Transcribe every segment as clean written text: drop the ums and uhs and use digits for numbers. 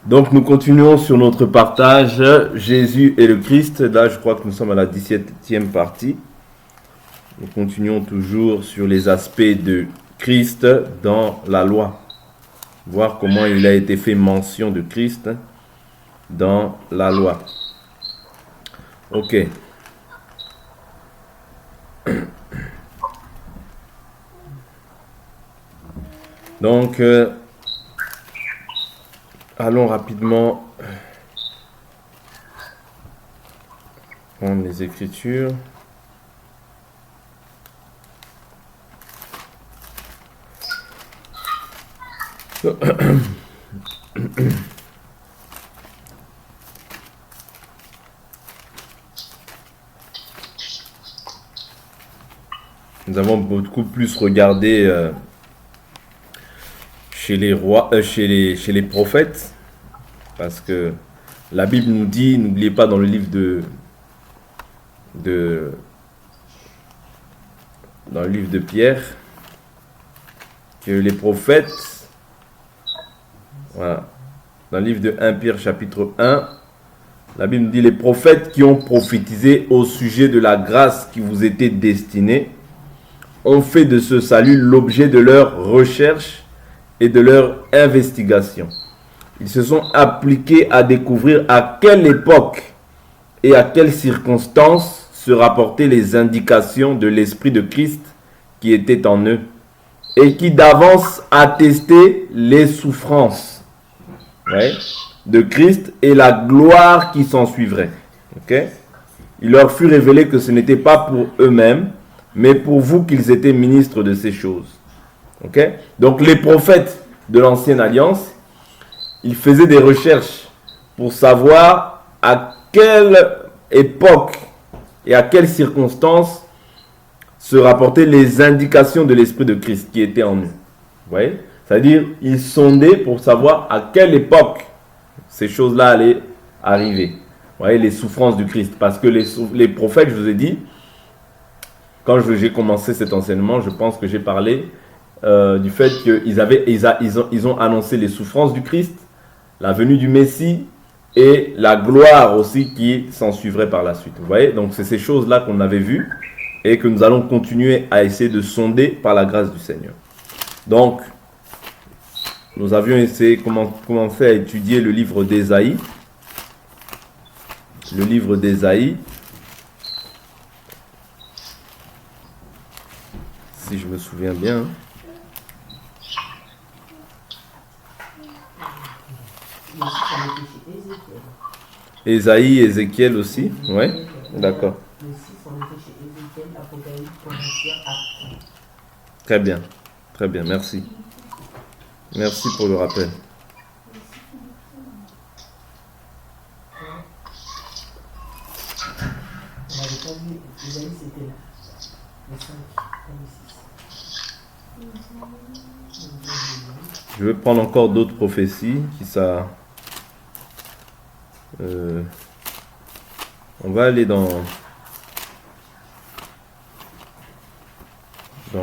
Donc nous continuons sur notre partage Jésus et le Christ. Là je crois que nous sommes à la 17e partie. Nous continuons toujours sur les aspects de Christ dans la loi. Voir comment il a été fait mention de Christ dans la loi. Ok. Donc, allons rapidement prendre les Écritures. Nous avons beaucoup plus regardé chez les rois, chez les prophètes, parce que la Bible nous dit, n'oubliez pas dans le livre dans le livre de Pierre, que les prophètes, voilà, dans le livre de 1 Pierre chapitre 1, la Bible nous dit les prophètes qui ont prophétisé au sujet de la grâce qui vous était destinée ont fait de ce salut l'objet de leur recherche et de leur investigation. Ils se sont appliqués à découvrir à quelle époque et à quelles circonstances se rapportaient les indications de l'Esprit de Christ qui était en eux et qui d'avance attestait les souffrances de Christ et la gloire qui s'en suivrait. Il leur fut révélé que ce n'était pas pour eux-mêmes, mais pour vous qu'ils étaient ministres de ces choses. Donc les prophètes de l'Ancienne Alliance, ils faisaient des recherches pour savoir à quelle époque et à quelles circonstances se rapportaient les indications de l'Esprit de Christ qui était en eux. Vous voyez ? C'est-à-dire, ils sondaient pour savoir à quelle époque ces choses-là allaient arriver. Vous voyez, les souffrances du Christ. Parce que les prophètes, je vous ai dit, quand j'ai commencé cet enseignement, je pense que j'ai parlé du fait qu'ils ont annoncé les souffrances du Christ, la venue du Messie et la gloire aussi qui s'en suivrait par la suite. Vous voyez, donc c'est ces choses-là qu'on avait vues et que nous allons continuer à essayer de sonder par la grâce du Seigneur. Donc, nous avions essayé commencé à étudier le livre d'Ésaïe. Le livre d'Ésaïe. Si je me souviens bien. Ésaïe, Ézéchiel aussi. Ouais, d'accord. Très bien, merci. Merci pour le rappel. Je vais prendre encore d'autres prophéties qui ça. On va aller dans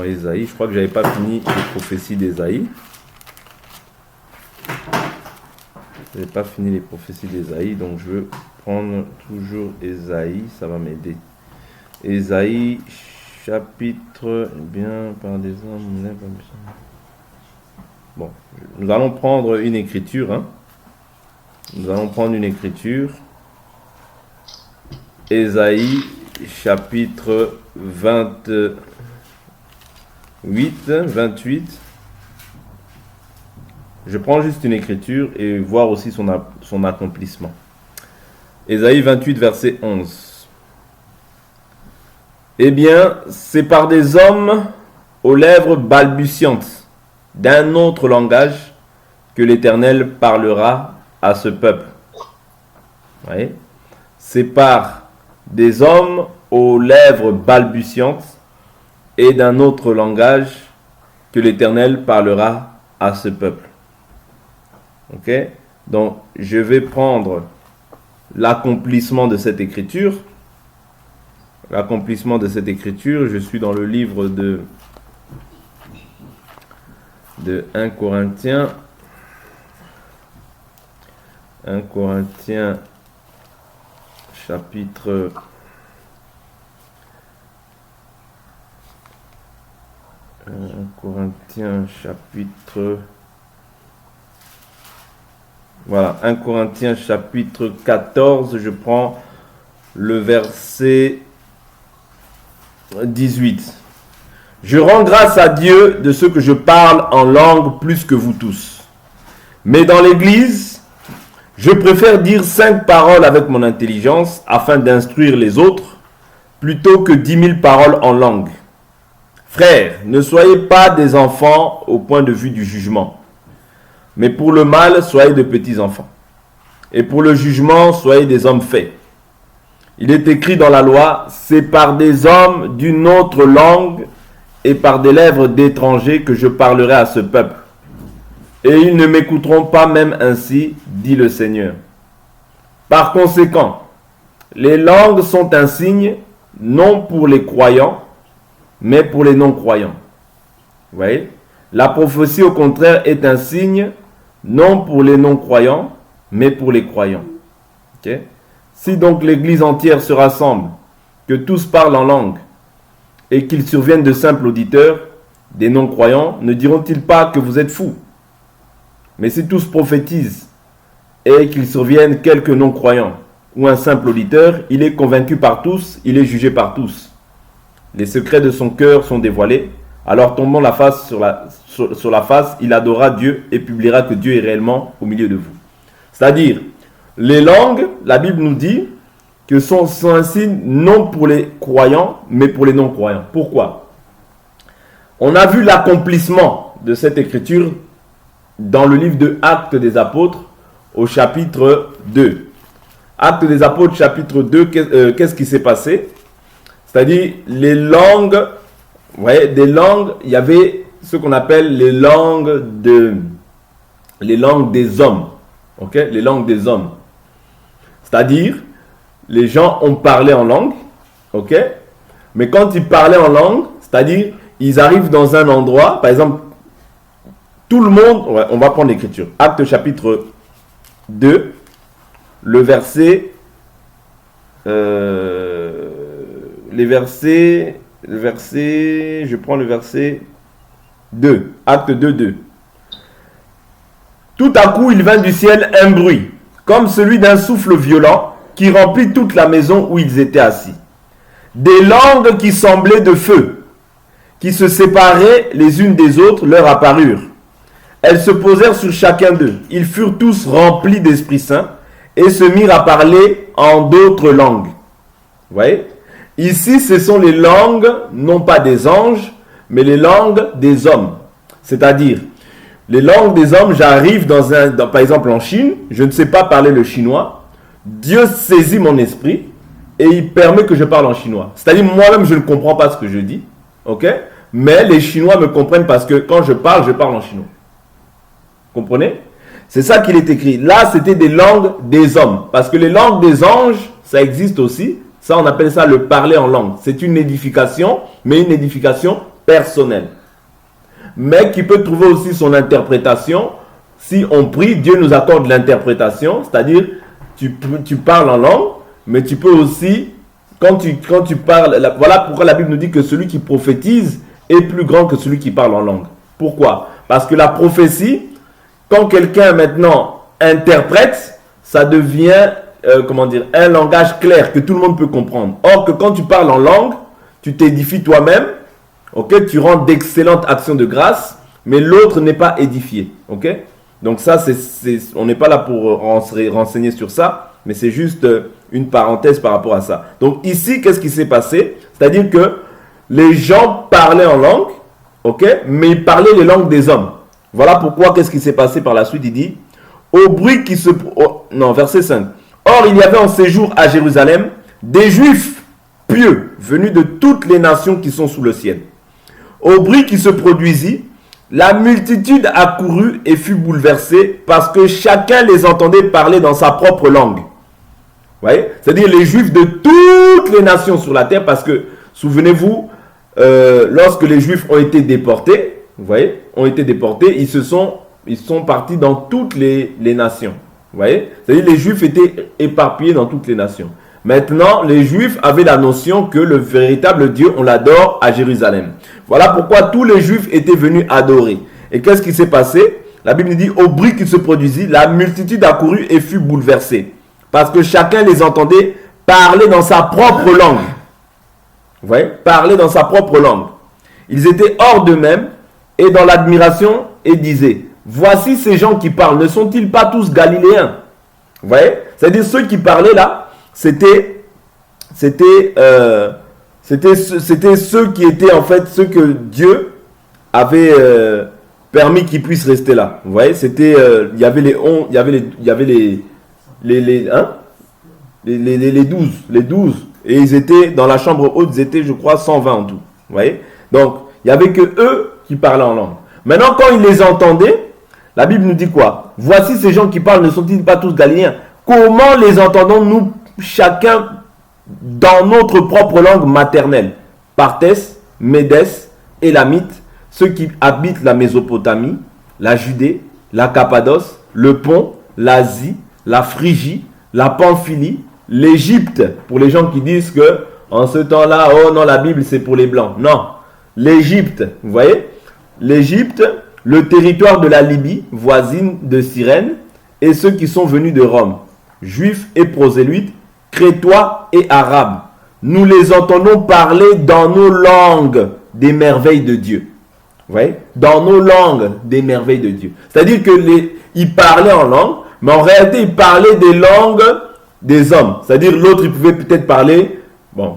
Ésaïe. Je crois que j'avais pas fini les prophéties d'Ésaïe. Je n'ai pas fini les prophéties d'Ésaïe, donc je veux prendre toujours Ésaïe, ça va m'aider. Ésaïe, chapitre, par des hommes. Bon, nous allons prendre une écriture. Nous allons prendre une écriture. Ésaïe, chapitre 28. Je prends juste une écriture et voir aussi son accomplissement. Ésaïe 28, verset 11. Eh bien, c'est par des hommes aux lèvres balbutiantes d'un autre langage que l'Éternel parlera à ce peuple. Vous voyez ? C'est par des hommes aux lèvres balbutiantes et d'un autre langage que l'Éternel parlera à ce peuple. Donc, je vais prendre l'accomplissement de cette écriture. L'accomplissement de cette écriture, je suis dans le livre de 1 Corinthiens. 1 Corinthiens chapitre 1 Corinthiens chapitre voilà, 1 Corinthiens chapitre 14, je prends le verset 18. Je rends grâce à Dieu de ce que je parle en langue plus que vous tous. Mais dans l'Église, je préfère dire 5 paroles avec mon intelligence afin d'instruire les autres, plutôt que 10 000 paroles en langue. Frères, ne soyez pas des enfants au point de vue du jugement, mais pour le mal, soyez de petits enfants. Et pour le jugement, soyez des hommes faits. Il est écrit dans la loi, c'est par des hommes d'une autre langue et par des lèvres d'étrangers que je parlerai à ce peuple. Et ils ne m'écouteront pas même ainsi, dit le Seigneur. Par conséquent, les langues sont un signe, non pour les croyants, mais pour les non-croyants. Vous voyez? La prophétie, au contraire, est un signe, non pour les non-croyants, mais pour les croyants. Okay? Si donc l'Église entière se rassemble, que tous parlent en langue, et qu'ils surviennent de simples auditeurs, des non-croyants, ne diront-ils pas que vous êtes fous? Mais si tous prophétisent, et qu'il survienne quelques non-croyants, ou un simple auditeur, il est convaincu par tous, il est jugé par tous. Les secrets de son cœur sont dévoilés, alors tombant la face sur la face, il adorera Dieu et publiera que Dieu est réellement au milieu de vous. C'est-à-dire, les langues, la Bible nous dit que sont un signe non pour les croyants, mais pour les non-croyants. Pourquoi? On a vu l'accomplissement de cette écriture dans le livre de Actes des Apôtres au chapitre 2. Actes des Apôtres chapitre 2, qu'est-ce qui s'est passé? C'est-à-dire les langues, vous voyez, des langues, il y avait ce qu'on appelle les langues des hommes. Ok? Les langues des hommes. C'est-à-dire, les gens ont parlé en langue, ok? Mais quand ils parlaient en langue, c'est-à-dire, ils arrivent dans un endroit, par exemple, tout le monde, ouais, on va prendre l'écriture. Acte chapitre 2, le verset, je prends le verset 2, acte 2, 2. Tout à coup, il vint du ciel un bruit, comme celui d'un souffle violent, qui remplit toute la maison où ils étaient assis. Des langues qui semblaient de feu, qui se séparaient les unes des autres, leur apparurent. Elles se posèrent sur chacun d'eux. Ils furent tous remplis d'Esprit Saint et se mirent à parler en d'autres langues. Vous voyez? Ici, ce sont les langues, non pas des anges, mais les langues des hommes. C'est-à-dire, les langues des hommes, j'arrive par exemple en Chine, je ne sais pas parler le chinois, Dieu saisit mon esprit et il permet que je parle en chinois. C'est-à-dire, moi-même, je ne comprends pas ce que je dis, ok? Mais les Chinois me comprennent parce que quand je parle en chinois. Comprenez? C'est ça qu'il est écrit. Là, c'était des langues des hommes. Parce que les langues des anges, ça existe aussi. Ça, on appelle ça le parler en langue. C'est une édification, mais une édification personnelle. Mais qui peut trouver aussi son interprétation. Si on prie, Dieu nous accorde l'interprétation. C'est-à-dire, tu parles en langue, mais tu peux aussi, quand tu parles, voilà pourquoi la Bible nous dit que celui qui prophétise est plus grand que celui qui parle en langue. Pourquoi? Parce que la prophétie, quand quelqu'un maintenant interprète, ça devient, un langage clair que tout le monde peut comprendre. Or que quand tu parles en langue, tu t'édifies toi-même, ok, tu rends d'excellentes actions de grâce, mais l'autre n'est pas édifié, ok. Donc ça, on n'est pas là pour renseigner sur ça, mais c'est juste une parenthèse par rapport à ça. Donc ici, qu'est-ce qui s'est passé? C'est-à-dire que les gens parlaient en langue, ok, mais ils parlaient les langues des hommes. Voilà pourquoi, qu'est-ce qui s'est passé par la suite? Il dit, au bruit qui se... verset 5. Or, il y avait en séjour à Jérusalem des Juifs pieux, venus de toutes les nations qui sont sous le ciel. Au bruit qui se produisit, la multitude accourut et fut bouleversée parce que chacun les entendait parler dans sa propre langue. Vous voyez? C'est-à-dire les Juifs de toutes les nations sur la terre, parce que, souvenez-vous, lorsque les Juifs ont été déportés, vous voyez, ont été déportés, ils sont partis dans toutes les nations. Vous voyez? C'est-à-dire les Juifs étaient éparpillés dans toutes les nations. Maintenant, les Juifs avaient la notion que le véritable Dieu, on l'adore à Jérusalem. Voilà pourquoi tous les Juifs étaient venus adorer. Et qu'est-ce qui s'est passé? La Bible dit, au bruit qui se produisit, la multitude accourut et fut bouleversée. Parce que chacun les entendait parler dans sa propre langue. Vous voyez? Parler dans sa propre langue. Ils étaient hors d'eux-mêmes et dans l'admiration et disaient, voici ces gens qui parlent, ne sont-ils pas tous galiléens? Vous voyez? C'est-à-dire ceux qui parlaient là, c'était ceux qui étaient en fait ceux que Dieu avait permis qu'ils puissent rester là. Vous voyez, c'était il y avait les 12 et ils étaient dans la chambre haute, ils étaient je crois 120 en tout. Vous voyez? Donc, il y avait que eux qui parlaient en langue. Maintenant quand ils les entendaient, la Bible nous dit quoi? Voici ces gens qui parlent, ne sont-ils pas tous galiléens? Comment les entendons-nous chacun dans notre propre langue maternelle? Partès, Médès, Élamite, ceux qui habitent la Mésopotamie, la Judée, la Cappadoce, le Pont, l'Asie, la Phrygie, la Pamphylie, l'Égypte, pour les gens qui disent que en ce temps-là, oh non, la Bible c'est pour les Blancs. Non, l'Égypte, vous voyez, l'Égypte, le territoire de la Libye, voisine de Cyrène, et ceux qui sont venus de Rome, juifs et prosélytes, crétois et arabes. Nous les entendons parler dans nos langues des merveilles de Dieu. Vous voyez? Dans nos langues des merveilles de Dieu. C'est-à-dire qu'ils parlaient en langue, mais en réalité, ils parlaient des langues des hommes. C'est-à-dire l'autre, il pouvait peut-être parler, bon,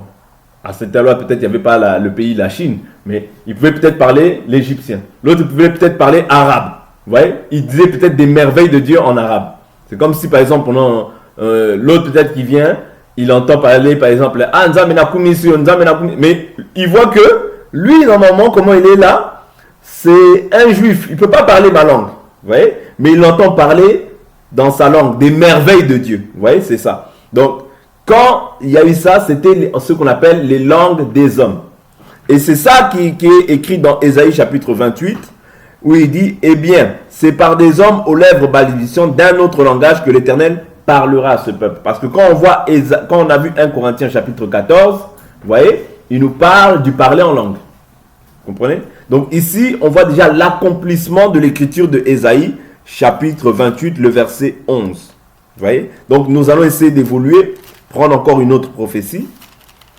à cette époque-là, peut-être il n'y avait pas le pays, la Chine, mais il pouvait peut-être parler l'égyptien. L'autre, il pouvait peut-être parler arabe. Vous voyez? Il disait peut-être des merveilles de Dieu en arabe. C'est comme si, par exemple, l'autre peut-être qui vient, il entend parler, par exemple, mais il voit que lui, normalement, comment il est là, c'est un juif. Il ne peut pas parler ma langue. Vous voyez? Mais il entend parler dans sa langue des merveilles de Dieu. Vous voyez? C'est ça. Donc, quand il y a eu ça, c'était ce qu'on appelle les langues des hommes. Et c'est ça qui est écrit dans Ésaïe chapitre 28, où il dit, eh bien, c'est par des hommes aux lèvres balbutiantes d'un autre langage que l'Éternel parlera à ce peuple. Parce que quand on a vu 1 Corinthiens chapitre 14, vous voyez, il nous parle du parler en langue. Vous comprenez? Donc ici, on voit déjà l'accomplissement de l'écriture de Ésaïe, chapitre 28, le verset 11. Vous voyez? Donc nous allons essayer d'évoluer, prendre encore une autre prophétie.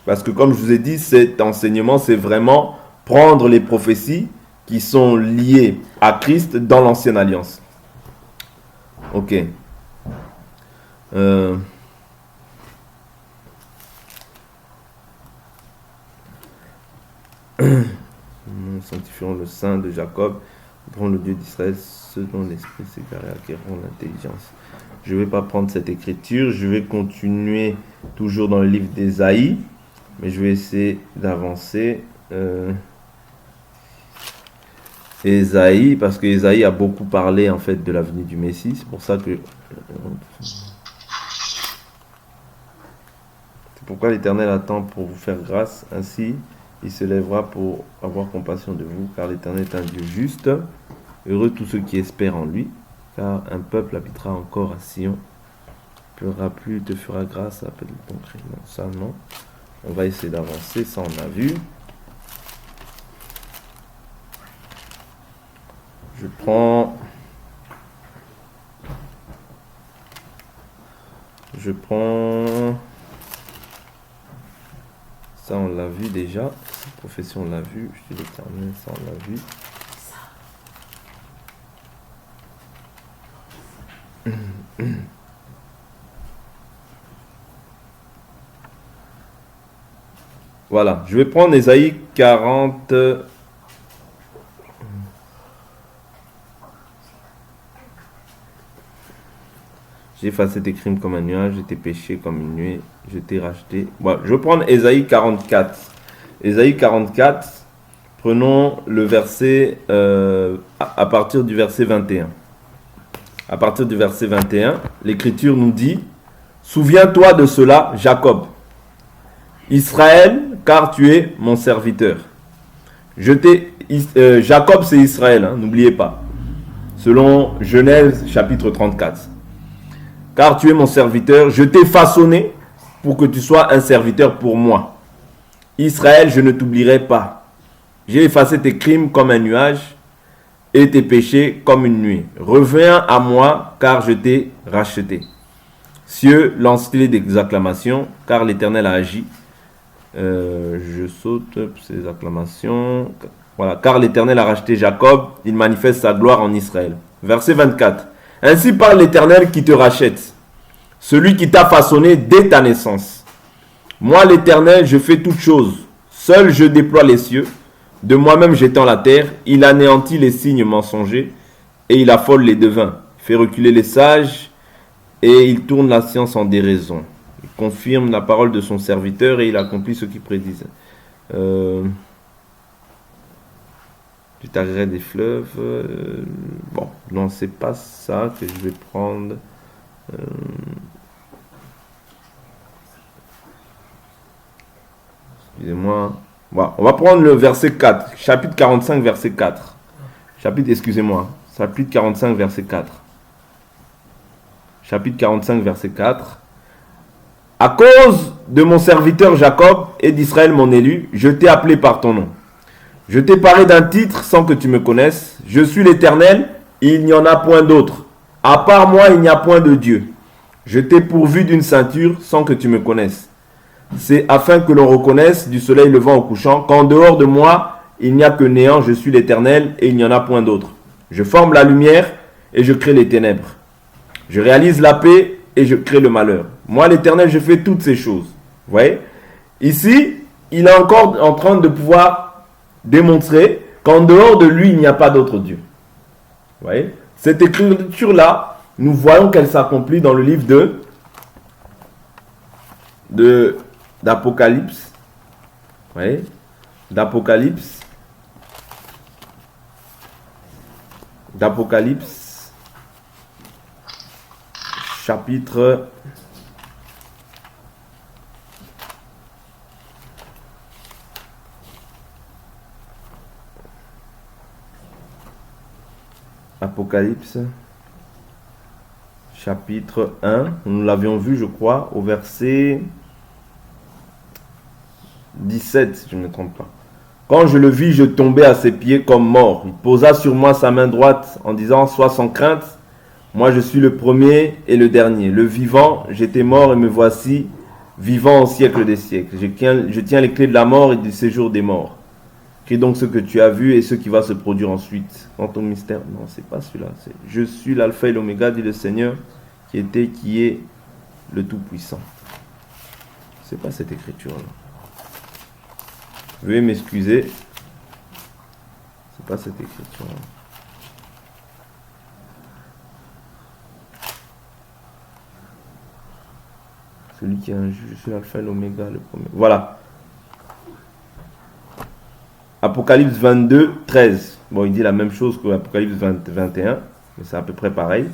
Parce que comme je vous ai dit, cet enseignement, c'est vraiment prendre les prophéties qui sont liées à Christ dans l'Ancienne Alliance. Ok. Nous sanctifierons le sein de Jacob, nous le Dieu d'Israël, ceux dont l'esprit s'égaré acquerront l'intelligence. Je ne vais pas prendre cette écriture, je vais continuer toujours dans le livre d'Ésaïe, mais je vais essayer d'avancer. Ésaïe, parce que Ésaïe a beaucoup parlé en fait de la venue du Messie, c'est pour ça que pourquoi l'Éternel attend pour vous faire grâce, ainsi il se lèvera pour avoir compassion de vous, car l'Éternel est un Dieu juste. Heureux tous ceux qui espèrent en lui, car un peuple habitera encore à Sion. Il ne pleurera plus, il te fera grâce, appelle ton cri. Non, ça non. On va essayer d'avancer, ça on a vu. Je prends ça on l'a vu déjà, cette profession on l'a vu, je dis l'Éternel, ça on l'a vu. Voilà, je vais prendre Ésaïe 40. J'ai effacé tes crimes comme un nuage, tes péchés comme une nuée, je t'ai racheté. Bon, je vais prendre Ésaïe 44. Ésaïe 44, prenons le verset à partir du verset 21. À partir du verset 21, l'Écriture nous dit, « Souviens-toi de cela, Jacob, Israël, car tu es mon serviteur. » Jacob, c'est Israël, hein, n'oubliez pas. Selon Genèse chapitre 34. car tu es mon serviteur. Je t'ai façonné pour que tu sois un serviteur pour moi. Israël, je ne t'oublierai pas. J'ai effacé tes crimes comme un nuage et tes péchés comme une nuit. Reviens à moi, car je t'ai racheté. Cieux, lancez des acclamations, car l'Éternel a agi. Je saute ces acclamations. Voilà, car l'Éternel a racheté Jacob, il manifeste sa gloire en Israël. Verset 24. Ainsi parle l'Éternel qui te rachète, celui qui t'a façonné dès ta naissance. Moi l'Éternel, je fais toutes choses. Seul je déploie les cieux. De moi-même j'étends la terre. Il anéantit les signes mensongers et il affole les devins. Il fait reculer les sages et il tourne la science en déraison. Il confirme la parole de son serviteur et il accomplit ce qu'il prédisait. Tu taillerais des fleuves. Bon, non, c'est pas ça que je vais prendre. Excusez-moi. Bon, on va prendre le verset 4. Chapitre 45, verset 4. Chapitre 45, verset 4. Chapitre 45, verset 4. À cause de mon serviteur Jacob et d'Israël mon élu, je t'ai appelé par ton nom. Je t'ai parlé d'un titre sans que tu me connaisses. Je suis l'Éternel, il n'y en a point d'autre. À part moi, il n'y a point de Dieu. Je t'ai pourvu d'une ceinture sans que tu me connaisses. C'est afin que l'on reconnaisse du soleil levant au couchant qu'en dehors de moi, il n'y a que néant. Je suis l'Éternel et il n'y en a point d'autre. Je forme la lumière et je crée les ténèbres. Je réalise la paix et je crée le malheur. Moi, l'Éternel, je fais toutes ces choses. Vous voyez? Ici, il est encore en train de pouvoir démontrer qu'en dehors de lui, il n'y a pas d'autre Dieu. Vous voyez? Cette écriture-là, nous voyons qu'elle s'accomplit dans le livre d'Apocalypse. Vous voyez? D'Apocalypse, chapitre 1, nous l'avions vu, je crois, au verset 17, si je ne me trompe pas. Quand je le vis, je tombais à ses pieds comme mort. Il posa sur moi sa main droite en disant, sois sans crainte, moi je suis le premier et le dernier. Le vivant, j'étais mort et me voici vivant au siècle des siècles. Je tiens les clés de la mort et du séjour des morts. Écris donc ce que tu as vu et ce qui va se produire ensuite. Quant au mystère, non, c'est pas celui-là. C'est je suis l'alpha et l'oméga, dit le Seigneur, qui est le Tout-Puissant. C'est pas cette écriture-là. Veuillez m'excuser. C'est pas cette écriture-là. Celui qui est un juge, je suis l'alpha et l'oméga, le premier. Voilà. Apocalypse 22, 13. Bon, il dit la même chose que Apocalypse 21, mais c'est à peu près pareil.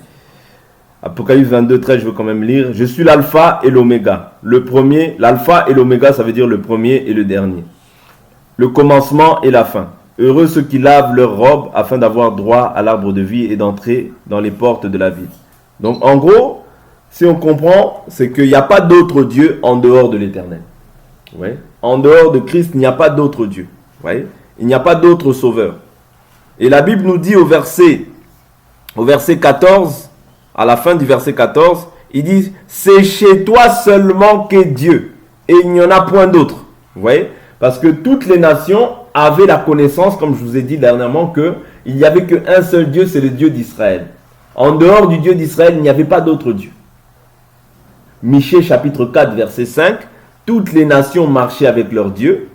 Apocalypse 22, 13, je veux quand même lire. Je suis l'alpha et l'oméga. Le premier, l'alpha et l'oméga, ça veut dire le premier et le dernier. Le commencement et la fin. Heureux ceux qui lavent leurs robes afin d'avoir droit à l'arbre de vie et d'entrer dans les portes de la vie. Donc, en gros, si on comprend, c'est qu'il n'y a pas d'autre Dieu en dehors de l'Éternel. Ouais. En dehors de Christ, il n'y a pas d'autre Dieu. Ouais. Il n'y a pas d'autre sauveur. Et la Bible nous dit au verset 14, à la fin du verset 14, il dit, c'est chez toi seulement qu'est Dieu, et il n'y en a point d'autre. Vous voyez? Parce que toutes les nations avaient la connaissance, comme je vous ai dit dernièrement, qu'il n'y avait qu'un seul Dieu, c'est le Dieu d'Israël. En dehors du Dieu d'Israël, il n'y avait pas d'autre Dieu. Michée chapitre 4, verset 5, toutes les nations marchaient avec leur Dieu,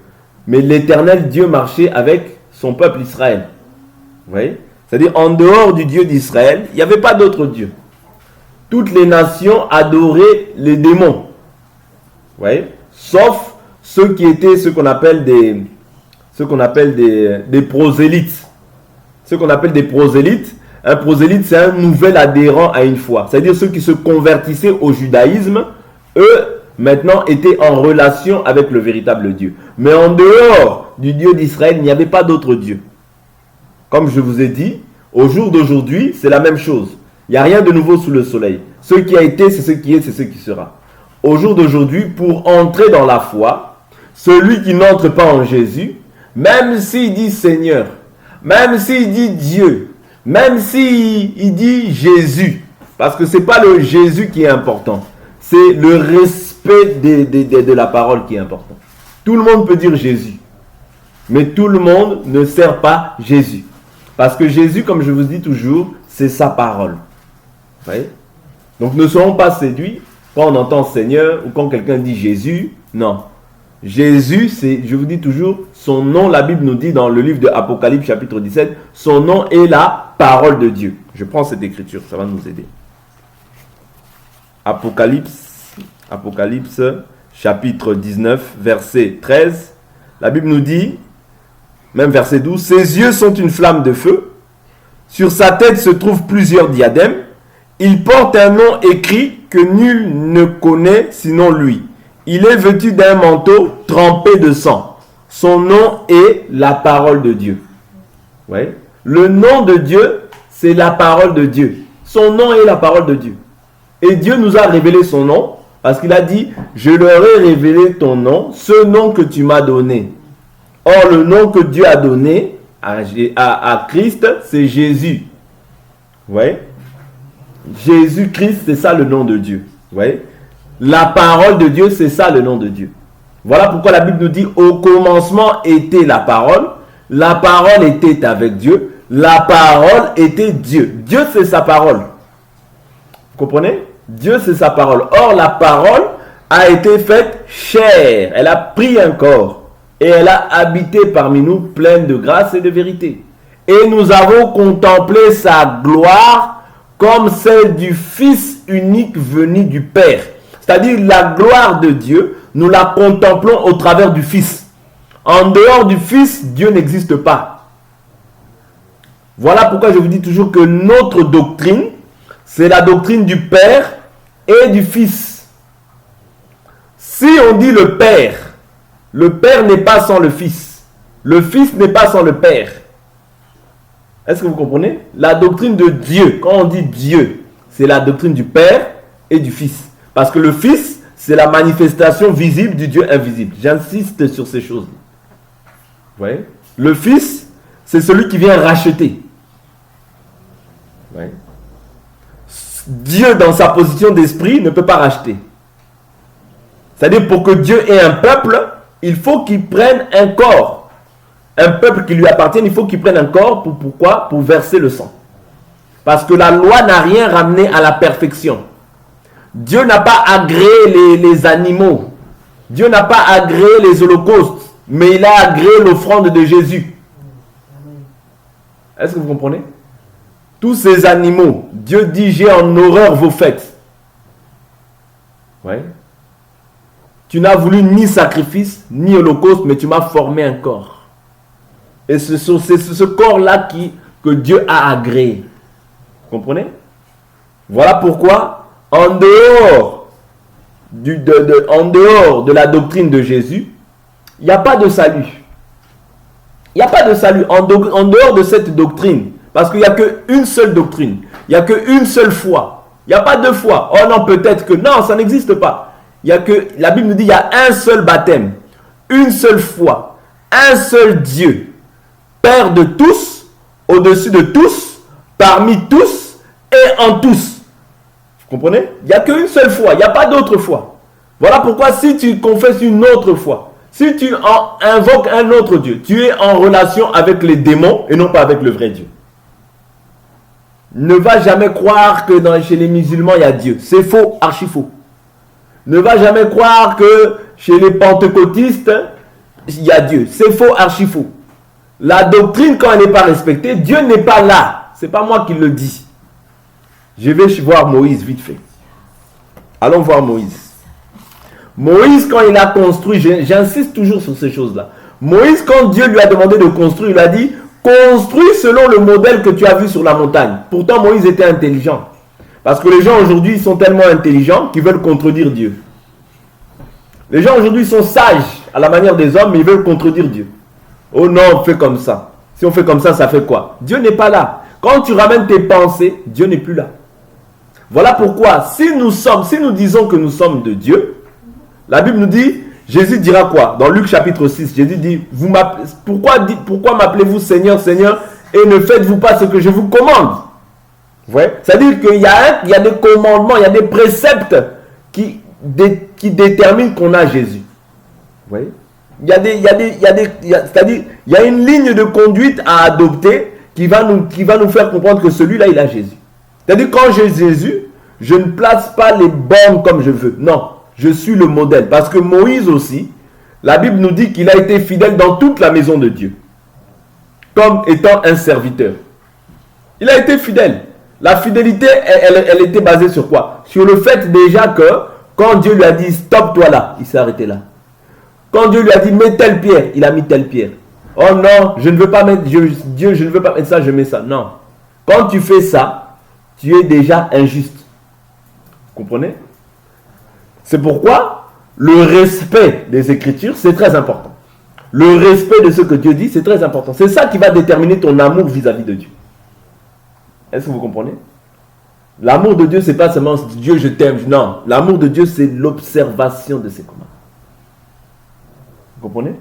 mais l'Éternel Dieu marchait avec son peuple Israël. Vous voyez? C'est-à-dire, en dehors du Dieu d'Israël, il n'y avait pas d'autre Dieu. Toutes les nations adoraient les démons. Vous voyez? Sauf ceux qui étaient ce qu'on appelle des prosélytes. Ce qu'on appelle des prosélytes. Un prosélyte, c'est un nouvel adhérent à une foi. C'est-à-dire ceux qui se convertissaient au judaïsme, eux, maintenant, étaient en relation avec le véritable Dieu. Mais en dehors du Dieu d'Israël, il n'y avait pas d'autre Dieu. Comme je vous ai dit, au jour d'aujourd'hui, c'est la même chose. Il n'y a rien de nouveau sous le soleil. Ce qui a été, c'est ce qui est, c'est ce qui sera. Au jour d'aujourd'hui, pour entrer dans la foi, celui qui n'entre pas en Jésus, même s'il dit Seigneur, même s'il dit Dieu, même s'il dit Jésus, parce que ce n'est pas le Jésus qui est important, c'est le respect de la parole qui est important. Tout le monde peut dire Jésus, mais tout le monde ne sert pas Jésus. Parce que Jésus, comme je vous dis toujours, c'est sa parole. Vous voyez? Donc ne soyons pas séduits quand on entend Seigneur ou quand quelqu'un dit Jésus. Non. Jésus, c'est, je vous dis toujours, son nom, la Bible nous dit dans le livre de Apocalypse chapitre 17, son nom est la parole de Dieu. Je prends cette écriture, ça va nous aider. Apocalypse chapitre 19, verset 13. La Bible nous dit, même verset 12, ses yeux sont une flamme de feu. Sur sa tête se trouvent plusieurs diadèmes. Il porte un nom écrit que nul ne connaît sinon lui. Il est vêtu d'un manteau trempé de sang. Son nom est la parole de Dieu. Ouais. Le nom de Dieu, c'est la parole de Dieu. Son nom est la parole de Dieu. Et Dieu nous a révélé son nom parce qu'il a dit, je leur ai révélé ton nom, ce nom que tu m'as donné. Or, le nom que Dieu a donné à Christ, c'est Jésus. Vous voyez? Jésus-Christ, c'est ça le nom de Dieu. Vous voyez? La parole de Dieu, c'est ça le nom de Dieu. Voilà pourquoi la Bible nous dit, au commencement était la parole était avec Dieu, la parole était Dieu. Dieu, c'est sa parole. Vous comprenez? Dieu, c'est sa parole. Or, la parole a été faite chair. Elle a pris un corps et elle a habité parmi nous pleine de grâce et de vérité. Et nous avons contemplé sa gloire comme celle du Fils unique venu du Père. C'est-à-dire la gloire de Dieu, nous la contemplons au travers du Fils. En dehors du Fils, Dieu n'existe pas. Voilà pourquoi je vous dis toujours que notre doctrine, c'est la doctrine du Père et du Fils. Si on dit le Père n'est pas sans le Fils. Le Fils n'est pas sans le Père. Est-ce que vous comprenez? La doctrine de Dieu, quand on dit Dieu, c'est la doctrine du Père et du Fils. Parce que le Fils, c'est la manifestation visible du Dieu invisible. J'insiste sur ces choses. Vous voyez? Le Fils, c'est celui qui vient racheter. Vous voyez? Dieu, dans sa position d'esprit, ne peut pas racheter. C'est-à-dire, pour que Dieu ait un peuple, il faut qu'il prenne un corps. Un peuple qui lui appartient, il faut qu'il prenne un corps. Pourquoi? Pour verser le sang. Parce que la loi n'a rien ramené à la perfection. Dieu n'a pas agréé les animaux. Dieu n'a pas agréé les holocaustes. Mais il a agréé l'offrande de Jésus. Est-ce que vous comprenez? Tous ces animaux, Dieu dit, j'ai en horreur vos fêtes. Ouais. Tu n'as voulu ni sacrifice, ni holocauste, mais tu m'as formé un corps. Et c'est ce corps-là que Dieu a agréé. Vous comprenez? Voilà pourquoi, en dehors de la doctrine de Jésus, il n'y a pas de salut. Il n'y a pas de salut en dehors de cette doctrine. Parce qu'il n'y a qu'une seule doctrine. Il n'y a qu'une seule foi. Il n'y a pas deux fois. Oh non, peut-être que non, ça n'existe pas. Il y a que, la Bible nous dit, il y a un seul baptême, une seule foi, un seul Dieu, Père de tous, au-dessus de tous, parmi tous et en tous. Vous comprenez? Il n'y a qu'une seule foi, il n'y a pas d'autre foi. Voilà pourquoi si tu confesses une autre foi, si tu invoques un autre Dieu, tu es en relation avec les démons et non pas avec le vrai Dieu. Ne va jamais croire que chez les musulmans, il y a Dieu. C'est faux, archi faux. Ne va jamais croire que chez les pentecôtistes, il y a Dieu. C'est faux, archi faux. La doctrine, quand elle n'est pas respectée, Dieu n'est pas là. Ce n'est pas moi qui le dis. Je vais voir Moïse vite fait. Allons voir Moïse. Moïse, quand il a construit, j'insiste toujours sur ces choses-là. Moïse, quand Dieu lui a demandé de construire, il a dit, construis selon le modèle que tu as vu sur la montagne. Pourtant, Moïse était intelligent. Parce que les gens aujourd'hui sont tellement intelligents qu'ils veulent contredire Dieu. Les gens aujourd'hui sont sages à la manière des hommes, mais ils veulent contredire Dieu. Oh non, on fait comme ça. Si on fait comme ça fait quoi? Dieu n'est pas là. Quand tu ramènes tes pensées, Dieu n'est plus là. Voilà pourquoi, si nous disons que nous sommes de Dieu, la Bible nous dit, Jésus dira quoi? Dans Luc chapitre 6, Jésus dit, pourquoi m'appelez-vous Seigneur, Seigneur, et ne faites-vous pas ce que je vous commande? Ouais. C'est-à-dire qu'il y a des commandements, il y a des préceptes qui déterminent qu'on a Jésus. Ouais. C'est-à-dire, il y a une ligne de conduite à adopter qui va nous faire comprendre que celui-là, il a Jésus. C'est-à-dire, quand j'ai Jésus, je ne place pas les bornes comme je veux. Non, je suis le modèle. Parce que Moïse aussi, la Bible nous dit qu'il a été fidèle dans toute la maison de Dieu, comme étant un serviteur. Il a été fidèle. La fidélité, elle était basée sur quoi? Sur le fait déjà que, quand Dieu lui a dit, stop toi là, il s'est arrêté là. Quand Dieu lui a dit, mets telle pierre, il a mis telle pierre. Oh non, je ne veux pas mettre, Dieu, je ne veux pas mettre ça, je mets ça. Non. Quand tu fais ça, tu es déjà injuste. Vous comprenez? C'est pourquoi le respect des Écritures, c'est très important. Le respect de ce que Dieu dit, c'est très important. C'est ça qui va déterminer ton amour vis-à-vis de Dieu. Est-ce que vous comprenez? L'amour de Dieu, c'est pas seulement Dieu, je t'aime. Non, l'amour de Dieu, c'est l'observation de ses commandements. Vous comprenez?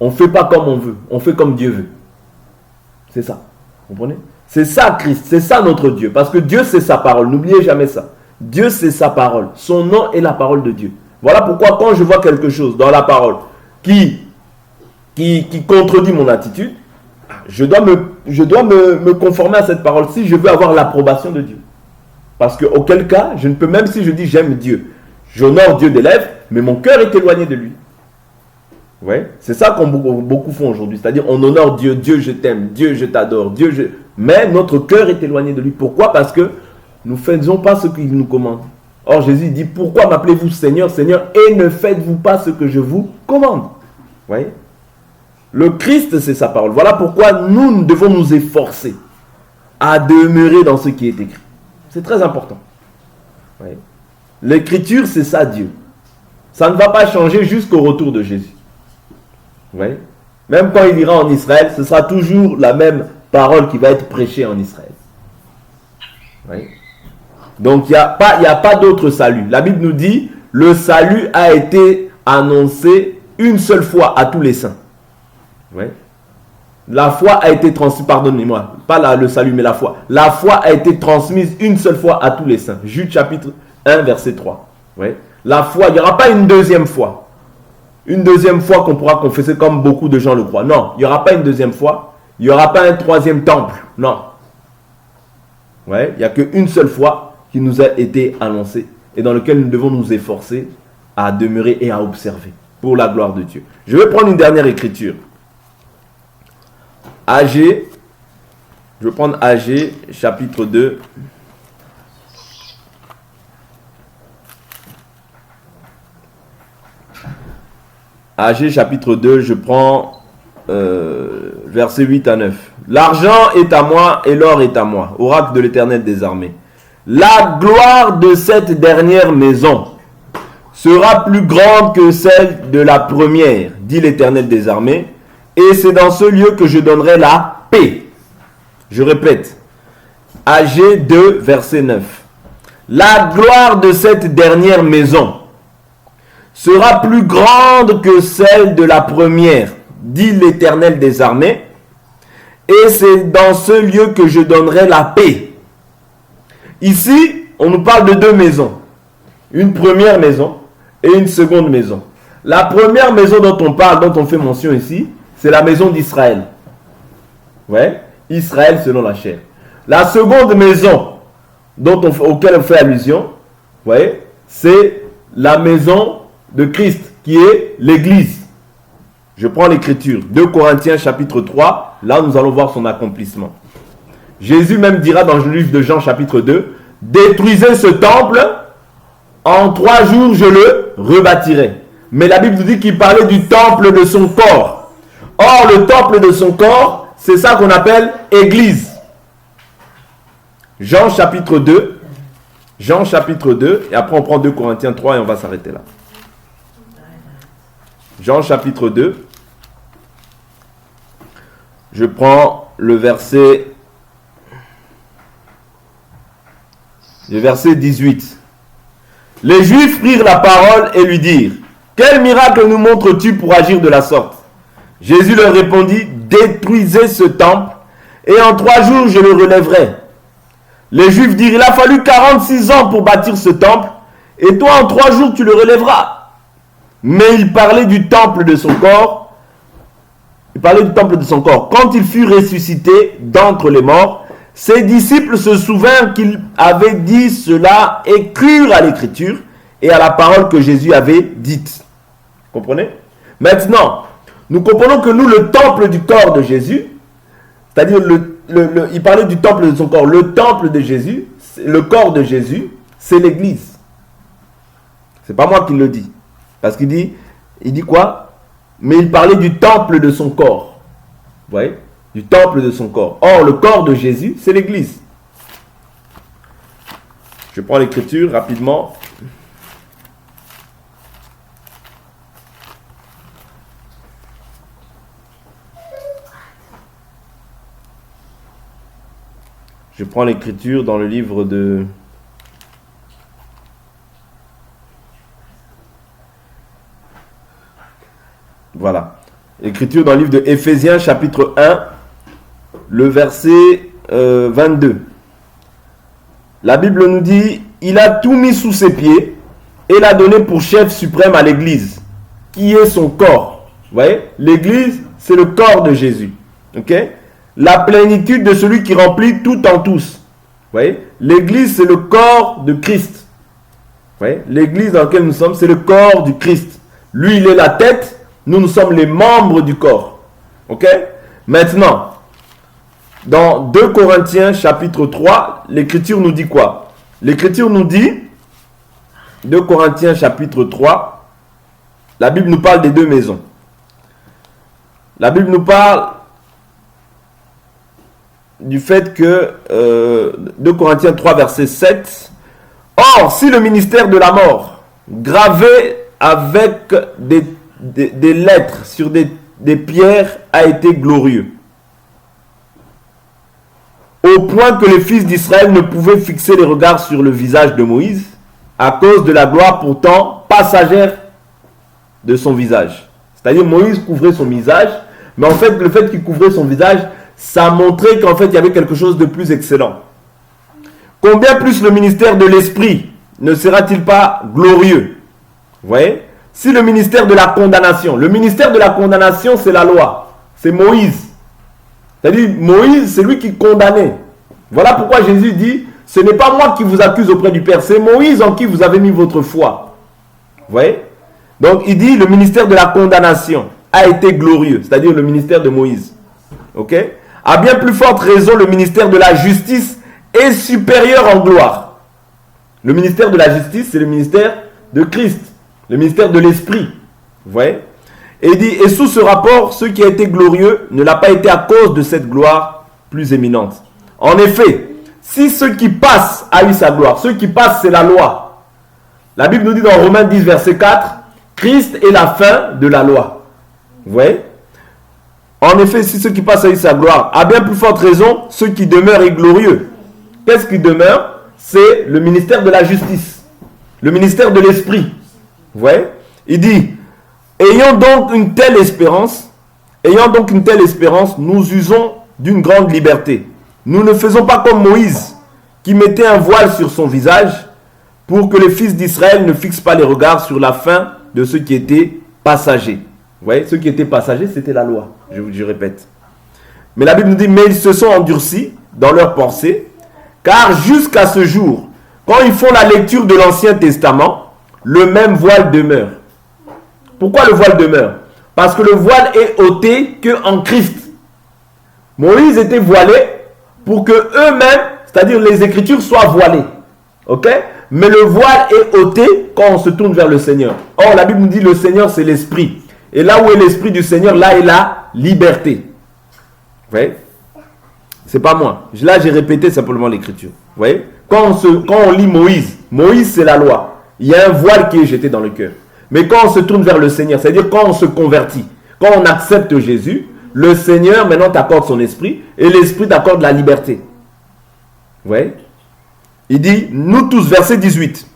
On ne fait pas comme on veut, on fait comme Dieu veut. C'est ça. Vous comprenez? C'est ça Christ, c'est ça notre Dieu. Parce que Dieu, c'est sa parole. N'oubliez jamais ça. Dieu, c'est sa parole. Son nom est la parole de Dieu. Voilà pourquoi quand je vois quelque chose dans la parole qui contredit mon attitude, je dois me conformer à cette parole si je veux avoir l'approbation de Dieu. Parce qu'auquel cas, je ne peux, même si je dis j'aime Dieu, j'honore Dieu des lèvres, mais mon cœur est éloigné de lui. Ouais, c'est ça qu'on beaucoup font aujourd'hui. C'est-à-dire, on honore Dieu, Dieu je t'aime, Dieu je t'adore, mais notre cœur est éloigné de lui. Pourquoi? Parce que nous ne faisons pas ce qu'il nous commande. Or, Jésus dit, pourquoi m'appelez-vous Seigneur, Seigneur, et ne faites-vous pas ce que je vous commande? Oui. Le Christ, c'est sa parole. Voilà pourquoi nous devons nous efforcer à demeurer dans ce qui est écrit. C'est très important. Oui. L'écriture, c'est ça Dieu. Ça ne va pas changer jusqu'au retour de Jésus. Oui. Même quand il ira en Israël, ce sera toujours la même parole qui va être prêchée en Israël. Oui. Donc il n'y a pas d'autre salut. La Bible nous dit, le salut a été annoncé une seule fois à tous les saints. Oui. La foi a été transmise, pardonnez-moi, pas le salut mais la foi. La foi a été transmise une seule fois à tous les saints. Jude chapitre 1 verset 3. Oui. La foi, il n'y aura pas une deuxième fois. Une deuxième fois qu'on pourra confesser comme beaucoup de gens le croient. Non, il n'y aura pas une deuxième fois. Il n'y aura pas un troisième temple. Non. Ouais, il n'y a qu'une seule fois qui nous a été annoncée et dans lequel nous devons nous efforcer à demeurer et à observer pour la gloire de Dieu. Je vais prendre une dernière écriture. Agé, je vais prendre Agé, chapitre 2. Agé, chapitre 2, je prends versets 8 à 9. L'argent est à moi et l'or est à moi, oracle de l'Éternel des armées. La gloire de cette dernière maison sera plus grande que celle de la première, dit l'Éternel des armées, et c'est dans ce lieu que je donnerai la paix. Je répète, Agé 2, verset 9. La gloire de cette dernière maison sera plus grande que celle de la première, dit l'Éternel des armées, et c'est dans ce lieu que je donnerai la paix. Ici, on nous parle de deux maisons. Une première maison et une seconde maison. La première maison dont on parle, dont on fait mention ici, c'est la maison d'Israël. Ouais, Israël selon la chair. La seconde maison auquel on fait allusion, ouais, c'est la maison de Christ, qui est l'Église. Je prends l'écriture, 2 Corinthiens chapitre 3, là nous allons voir son accomplissement. Jésus même dira dans le livre de Jean chapitre 2, détruisez ce temple, en 3 jours je le rebâtirai. Mais la Bible nous dit qu'il parlait du temple de son corps. Or le temple de son corps, c'est ça qu'on appelle Église. Jean chapitre 2, et après on prend 2 Corinthiens 3 et on va s'arrêter là. Jean chapitre 2, je prends le verset Le verset 18. Les Juifs prirent la parole et lui dirent: quel miracle nous montres-tu pour agir de la sorte? Jésus leur répondit: détruisez ce temple, et en 3 jours je le relèverai. Les Juifs dirent: il a fallu 46 ans pour bâtir ce temple, et toi en 3 jours tu le relèveras. Mais il parlait du temple de son corps. Quand il fut ressuscité d'entre les morts, ses disciples se souvinrent qu'il avait dit cela et crurent à l'écriture et à la parole que Jésus avait dite. Comprenez? Maintenant, nous comprenons que nous, le temple du corps de Jésus, c'est-à-dire il parlait du temple de son corps, le temple de Jésus, le corps de Jésus, c'est l'église. C'est pas moi qui le dis. Parce qu'il dit quoi? Mais il parlait du temple de son corps. Vous voyez? Du temple de son corps. Or, le corps de Jésus, c'est l'église. Je prends l'écriture rapidement. Je prends l'écriture dans le livre de... Voilà. L'écriture dans le livre de Éphésiens chapitre 1, le verset 22. La Bible nous dit: il a tout mis sous ses pieds et l'a donné pour chef suprême à l'église, qui est son corps. Vous voyez? L'église, c'est le corps de Jésus. Ok? La plénitude de celui qui remplit tout en tous. Vous voyez? L'église, c'est le corps de Christ. Vous voyez? L'église dans laquelle nous sommes, c'est le corps du Christ. Lui, il est la tête. Nous, nous sommes les membres du corps. Ok? Maintenant, dans 2 Corinthiens chapitre 3, l'écriture nous dit quoi? L'écriture nous dit, 2 Corinthiens chapitre 3, la Bible nous parle des 2 maisons. La Bible nous parle du fait que 2 Corinthiens 3 verset 7. Or, si le ministère de la mort, gravé avec des lettres sur des pierres, a été glorieux, au point que les fils d'Israël ne pouvaient fixer les regards sur le visage de Moïse, à cause de la gloire pourtant passagère de son visage. C'est-à-dire, Moïse couvrait son visage, mais en fait, le fait qu'il couvrait son visage, ça montrait qu'en fait, il y avait quelque chose de plus excellent. Combien plus le ministère de l'Esprit ne sera-t-il pas glorieux? Vous voyez? Si le ministère de la condamnation, c'est la loi, c'est Moïse. C'est-à-dire, Moïse, c'est lui qui condamnait. Voilà pourquoi Jésus dit: ce n'est pas moi qui vous accuse auprès du Père, c'est Moïse en qui vous avez mis votre foi. Vous voyez? Donc, il dit: le ministère de la condamnation a été glorieux, c'est-à-dire le ministère de Moïse. Ok? À bien plus forte raison, le ministère de la justice est supérieur en gloire. Le ministère de la justice, c'est le ministère de Christ, le ministère de l'Esprit. Vous voyez? Et il dit: et sous ce rapport, ce qui a été glorieux ne l'a pas été à cause de cette gloire plus éminente. En effet, si ce qui passe a eu sa gloire, ce qui passe, c'est la loi. La Bible nous dit dans Romains 10, verset 4, Christ est la fin de la loi. Vous voyez? En effet, si ce qui passe a eu sa gloire, à bien plus forte raison, ce qui demeure est glorieux. Qu'est-ce qui demeure? C'est le ministère de la justice, le ministère de l'Esprit. Vous voyez? Il dit: ayant donc une telle espérance, nous usons d'une grande liberté. Nous ne faisons pas comme Moïse, qui mettait un voile sur son visage, pour que les fils d'Israël ne fixent pas les regards sur la fin de ceux qui étaient passagers. Vous voyez, ceux qui étaient passagers, c'était la loi, je répète. Mais la Bible nous dit: mais ils se sont endurcis dans leurs pensées, car jusqu'à ce jour, quand ils font la lecture de l'Ancien Testament, le même voile demeure. Pourquoi le voile demeure? Parce que le voile est ôté qu'en Christ. Moïse était voilé pour que eux-mêmes, c'est-à-dire les Écritures, soient voilées. Ok? Mais le voile est ôté quand on se tourne vers le Seigneur. Or, la Bible nous dit: le Seigneur, c'est l'Esprit. Et là où est l'Esprit du Seigneur, là est la liberté. Vous voyez? C'est pas moi. Là, j'ai répété simplement l'Écriture. Vous voyez? Quand on lit Moïse, c'est la loi. Il y a un voile qui est jeté dans le cœur. Mais quand on se tourne vers le Seigneur, c'est-à-dire quand on se convertit, quand on accepte Jésus, le Seigneur maintenant t'accorde son esprit et l'Esprit t'accorde la liberté. Vous voyez? Il dit, nous tous, verset 18,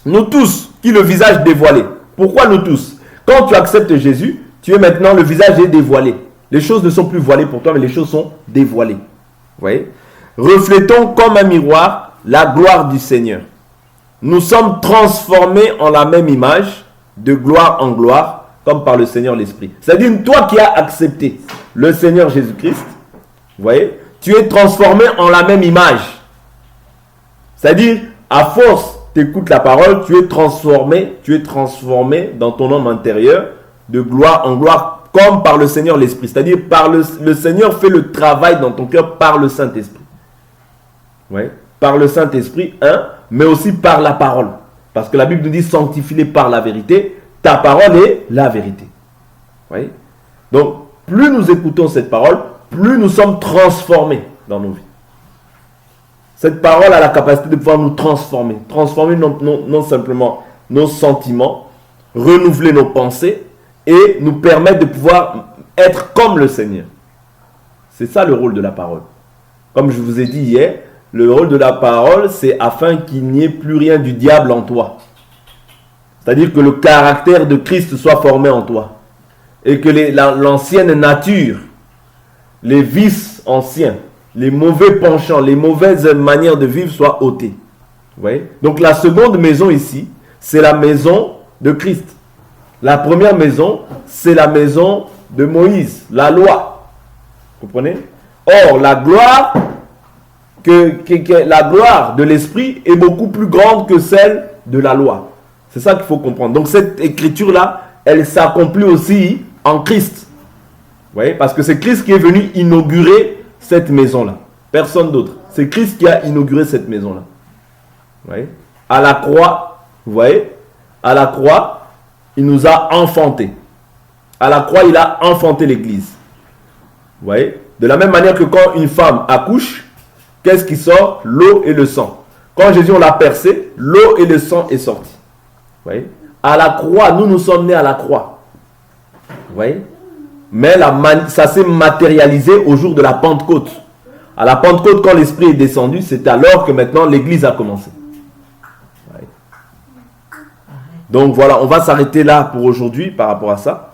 nous tous qui le visage dévoilé. Pourquoi nous tous? Quand tu acceptes Jésus, tu es maintenant, le visage est dévoilé. Les choses ne sont plus voilées pour toi, mais les choses sont dévoilées. Vous voyez? Reflétons comme un miroir la gloire du Seigneur. Nous sommes transformés en la même image, de gloire en gloire, comme par le Seigneur l'Esprit. C'est-à-dire, toi qui as accepté le Seigneur Jésus-Christ, vous voyez, tu es transformé en la même image. C'est-à-dire, à force, tu écoutes la parole, tu es transformé dans ton homme intérieur, de gloire en gloire, comme par le Seigneur l'Esprit. C'est-à-dire, par le Seigneur fait le travail dans ton cœur par le Saint-Esprit. Ouais. Par le Saint-Esprit, mais aussi par la parole. Parce que la Bible nous dit, sanctifie-les par la vérité. Ta parole est la vérité. Ouais. Donc, plus nous écoutons cette parole, plus nous sommes transformés dans nos vies. Cette parole a la capacité de pouvoir nous transformer. Transformer non simplement nos sentiments, renouveler nos pensées et nous permettre de pouvoir être comme le Seigneur. C'est ça le rôle de la parole. Comme je vous ai dit hier, le rôle de la parole, c'est afin qu'il n'y ait plus rien du diable en toi. C'est-à-dire que le caractère de Christ soit formé en toi. Et que l'ancienne nature, les vices anciens, les mauvais penchants, les mauvaises manières de vivre soient ôtés. Vous voyez? Donc la seconde maison ici, c'est la maison de Christ. La première maison, c'est la maison de Moïse, la loi. Vous comprenez? Or, la gloire de l'esprit est beaucoup plus grande que celle de la loi. C'est ça qu'il faut comprendre. Donc cette écriture-là, elle s'accomplit aussi en Christ. Vous voyez? Parce que c'est Christ qui est venu inaugurer cette maison-là. Personne d'autre. C'est Christ qui a inauguré cette maison-là. Vous voyez? À la croix, vous voyez? À la croix, il nous a enfantés. À la croix, il a enfanté l'Église. Vous voyez? De la même manière que quand une femme accouche, qu'est-ce qui sort? L'eau et le sang. Quand Jésus, on l'a percé, l'eau et le sang est sorti. Vous voyez? À la croix, nous sommes nés à la croix. Vous voyez? Mais ça s'est matérialisé au jour de la Pentecôte. À la Pentecôte, quand l'Esprit est descendu, c'est alors que maintenant l'Église a commencé. Vous voyez? Donc voilà, on va s'arrêter là pour aujourd'hui par rapport à ça.